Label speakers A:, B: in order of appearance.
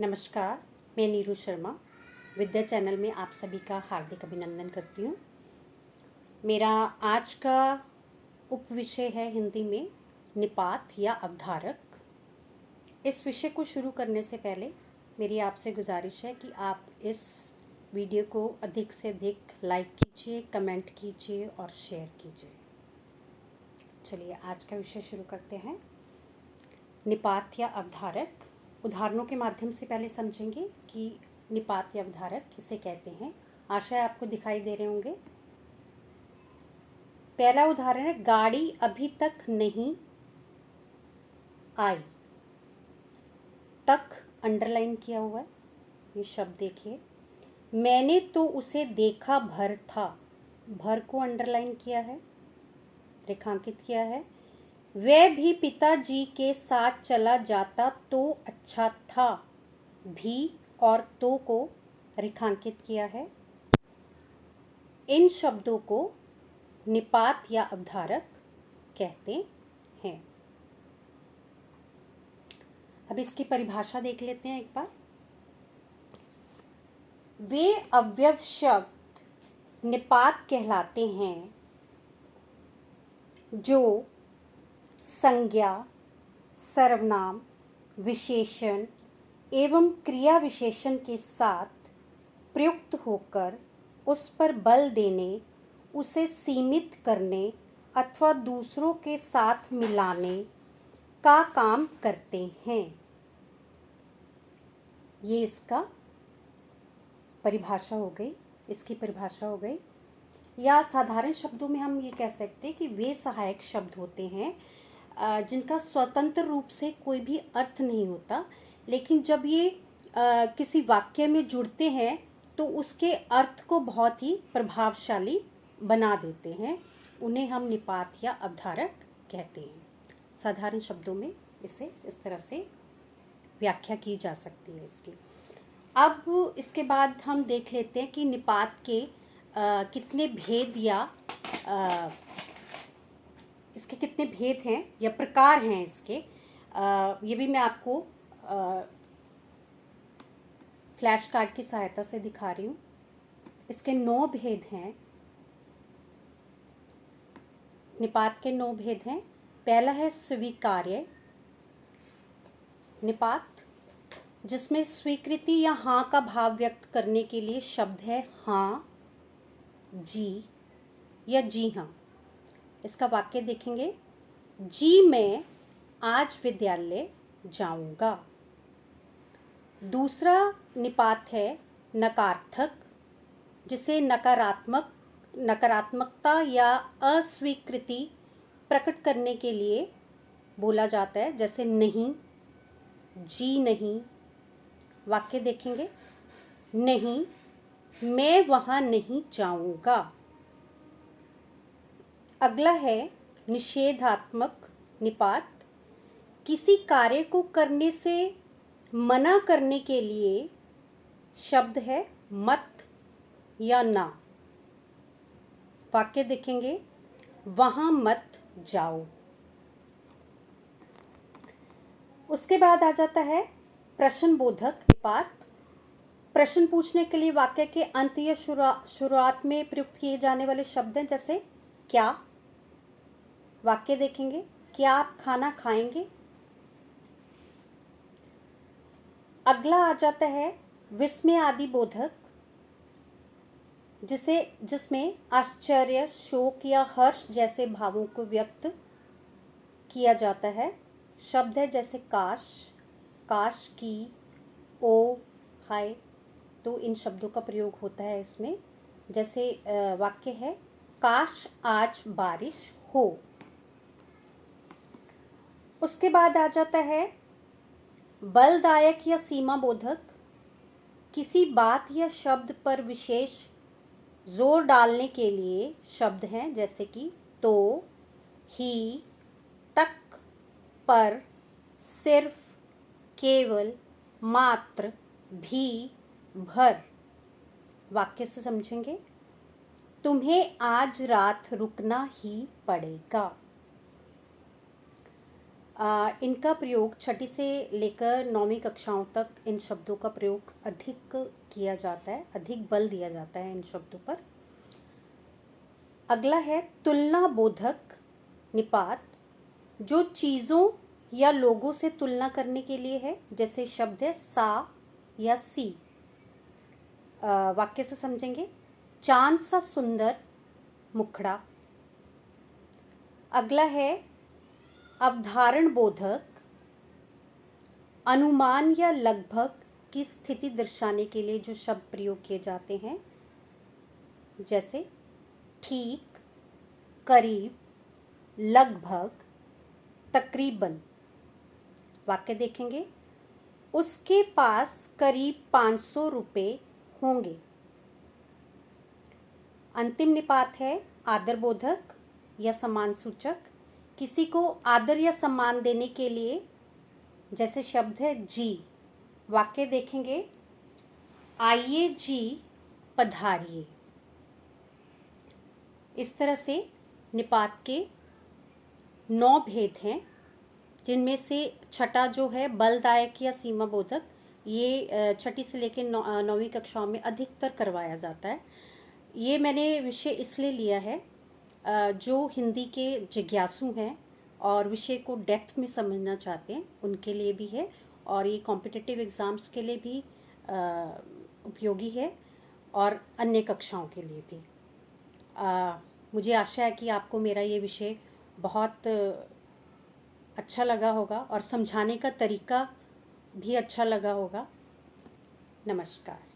A: नमस्कार, मैं नीरू शर्मा विद्या चैनल में आप सभी का हार्दिक अभिनंदन करती हूँ। मेरा आज का उपविषय है हिंदी में निपात या अवधारक। इस विषय को शुरू करने से पहले मेरी आपसे गुजारिश है कि आप इस वीडियो को अधिक से अधिक लाइक कीजिए, कमेंट कीजिए और शेयर कीजिए। चलिए आज का विषय शुरू करते हैं। निपात या अवधारक। उदाहरणों के माध्यम से पहले समझेंगे कि निपात या अवधारक किसे कहते हैं। आशा है आपको दिखाई दे रहे होंगे। पहला उदाहरण है, गाड़ी अभी तक नहीं आई। तक अंडरलाइन किया हुआ है, ये शब्द देखिए। मैंने तो उसे देखा भर था, भर को अंडरलाइन किया है, रेखांकित किया है। वह भी पिताजी के साथ चला जाता तो अच्छा था, भी और तो को रेखांकित किया है। इन शब्दों को निपात या अवधारक कहते हैं। अब इसकी परिभाषा देख लेते हैं एक बार। वे अव्यय शब्द निपात कहलाते हैं जो संज्ञा, सर्वनाम, विशेषण एवं क्रिया विशेषण के साथ प्रयुक्त होकर उस पर बल देने, उसे सीमित करने अथवा दूसरों के साथ मिलाने का काम करते हैं। ये इसका परिभाषा हो गई, इसकी परिभाषा हो गई। या साधारण शब्दों में हम ये कह सकते हैं कि वे सहायक शब्द होते हैं जिनका स्वतंत्र रूप से कोई भी अर्थ नहीं होता, लेकिन जब ये किसी वाक्य में जुड़ते हैं तो उसके अर्थ को बहुत ही प्रभावशाली बना देते हैं। उन्हें हम निपात या अवधारक कहते हैं। साधारण शब्दों में इसे इस तरह से व्याख्या की जा सकती है इसकी। अब इसके बाद हम देख लेते हैं कि निपात के कितने भेद या इसके कितने भेद हैं या प्रकार हैं इसके। ये भी मैं आपको फ्लैश कार्ड की सहायता से दिखा रही हूँ। इसके 9 भेद हैं। निपात के 9 भेद हैं। पहला है स्वीकार्य निपात, जिसमें स्वीकृति या हाँ का भाव व्यक्त करने के लिए शब्द है हाँ, जी या जी हाँ। इसका वाक्य देखेंगे, जी मैं आज विद्यालय जाऊंगा। दूसरा निपात है नकारार्थक, जिसे नकारात्मकता या अस्वीकृति प्रकट करने के लिए बोला जाता है, जैसे नहीं, जी नहीं। वाक्य देखेंगे, नहीं मैं वहाँ नहीं जाऊंगा। अगला है निषेधात्मक निपात, किसी कार्य को करने से मना करने के लिए शब्द है मत या ना। वाक्य देखेंगे, वहां मत जाओ। उसके बाद आ जाता है प्रश्नबोधक निपात, प्रश्न पूछने के लिए वाक्य के अंत या शुरुआत में प्रयुक्त किए जाने वाले शब्द हैं, जैसे क्या। वाक्य देखेंगे, क्या आप खाना खाएंगे। अगला आ जाता है विस्मय आदि बोधक, जिसमें आश्चर्य, शोक या हर्ष जैसे भावों को व्यक्त किया जाता है। शब्द है जैसे काश, काश की, ओ, हाय। तो इन शब्दों का प्रयोग होता है इसमें। जैसे वाक्य है, काश आज बारिश हो। उसके बाद आ जाता है बलदायक या सीमा बोधक, किसी बात या शब्द पर विशेष जोर डालने के लिए शब्द हैं, जैसे कि तो, ही, तक, पर, सिर्फ, केवल, मात्र, भी, भर। वाक्य से समझेंगे, तुम्हें आज रात रुकना ही पड़ेगा। इनका प्रयोग छठी से लेकर 9वीं कक्षाओं तक इन शब्दों का प्रयोग अधिक किया जाता है, अधिक बल दिया जाता है इन शब्दों पर। अगला है तुलना बोधक निपात, जो चीज़ों या लोगों से तुलना करने के लिए है। जैसे शब्द है सा या सी। वाक्य से समझेंगे, चांद सा सुंदर मुखड़ा। अगला है अवधारण बोधक, अनुमान या लगभग की स्थिति दर्शाने के लिए जो शब्द प्रयोग किए जाते हैं। जैसे ठीक, करीब, लगभग, तकरीबन। वाक्य देखेंगे, उसके पास करीब 500 रुपये होंगे। अंतिम निपात है आदरबोधक या सम्मान सूचक, किसी को आदर या सम्मान देने के लिए। जैसे शब्द है जी। वाक्य देखेंगे, आइए जी पधारिए। इस तरह से निपात के 9 भेद हैं, जिनमें से छठा जो है बलदायक या सीमा बोधक, ये छठी से लेकर 9वीं कक्षाओं में अधिकतर करवाया जाता है। ये मैंने विषय इसलिए लिया है, जो हिंदी के जिज्ञासु हैं और विषय को डेप्थ में समझना चाहते हैं उनके लिए भी है, और ये कॉम्पिटिटिव एग्ज़ाम्स के लिए भी उपयोगी है और अन्य कक्षाओं के लिए भी। मुझे आशा है कि आपको मेरा ये विषय बहुत अच्छा लगा होगा और समझाने का तरीका भी अच्छा लगा होगा। नमस्कार।